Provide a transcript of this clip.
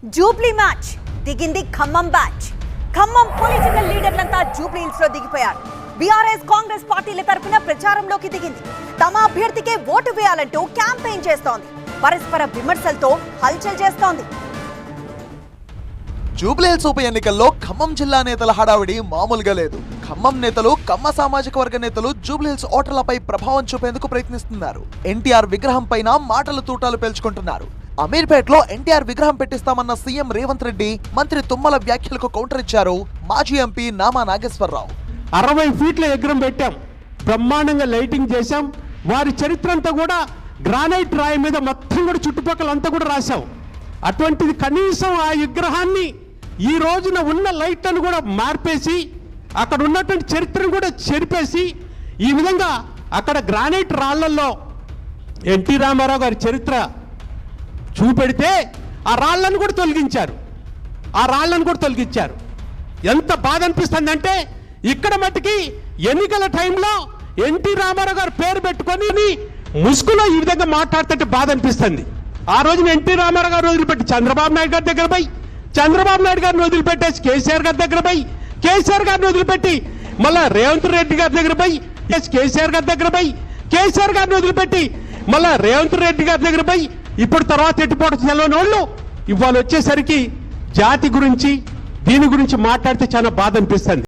Jubilee match దిగింది Khammam batch. Khammam political లీడర్లంతా జూబ్లీ హిల్స్ లో దిగిపోయారు. బీఆర్ఎస్ కాంగ్రెస్ పార్టీల తరపున ప్రచారంలోకి దిగింది. తమ అభ్యర్థికే ఓటు వేయాలంటూ క్యాంపెయిన్ చేస్తోంది. పరస్పర విమర్శలతో హల్చల్ చేస్తోంది. జూబ్లీ హిల్స్ ఉప ఎన్నికల్లో ఖమ్మం జిల్లా నేతల హడావిడి మామూలుగా లేదు. ఖమ్మం నేతలు, కమ్మ సామాజిక వర్గ నేతలు జూబ్లీ హిల్స్ ఓటర్లపై ప్రభావం చూపేందుకు ప్రయత్నిస్తున్నారు. ఎన్టీఆర్ విగ్రహం పైన మాటలు తూటాలు పేల్చుకుంటున్నారు. అమీర్పేటలో ఎన్టీఆర్ విగ్రహం పెట్టిస్తామన్న సీఎం రేవంత్ రెడ్డి, మంత్రి తుమ్మల వ్యాఖ్యలకు కౌంటర్ ఇచ్చారు మాజీ ఎంపీ నామా నాగేశ్వరరావు. 60 ఫీట్ల విగ్రహం పెట్టాం, బ్రహ్మాండంగా లైటింగ్ చేశాం. వారి చరిత్ర అంతా కూడా గ్రానైట్ రాయి మీద మొత్తం కూడా చుట్టుపక్కల అంతా కూడా రాశాం. అటువంటిది కనీసం ఆ విగ్రహాన్ని ఈ రోజున ఉన్న లైట్లను కూడా మార్పేసి అక్కడ ఉన్నటువంటి చరిత్రను కూడా చెరిపేసి ఈ విధంగా అక్కడ గ్రానైట్ రాళ్లలో ఎన్టీ రామారావు గారి చరిత్ర చూపెడితే ఆ రాళ్లను కూడా తొలగించారు. ఎంత బాధ అనిపిస్తుందంటే ఇక్కడ మట్టుకి ఎన్నికల టైంలో ఎన్టీ రామారావు గారు పేరు పెట్టుకొని ముసుగులో ఈ విధంగా మాట్లాడుతుంటే బాధ అనిపిస్తుంది. ఆ రోజున ఎన్టీ రామారావు గారు వదిలిపెట్టి చంద్రబాబు నాయుడు గారి దగ్గర పోయి, చంద్రబాబు నాయుడు గారిని వదిలిపెట్టేసి కేసీఆర్ గారి దగ్గర పోయి, కేసీఆర్ గారిని వదిలిపెట్టి మళ్ళా రేవంత్ రెడ్డి గారి దగ్గర పోయి, కేసీఆర్ గారి దగ్గర పోయి, కేసీఆర్ గారిని వదిలిపెట్టి మళ్ళా రేవంత్ రెడ్డి గారి దగ్గర పోయి, ఇప్పుడు తర్వాత ఎట్టుపోవడం సెలవుని వాళ్ళు ఇవాళ వచ్చేసరికి జాతి గురించి దీని గురించి మాట్లాడితే చాలా బాధ అనిపిస్తుంది.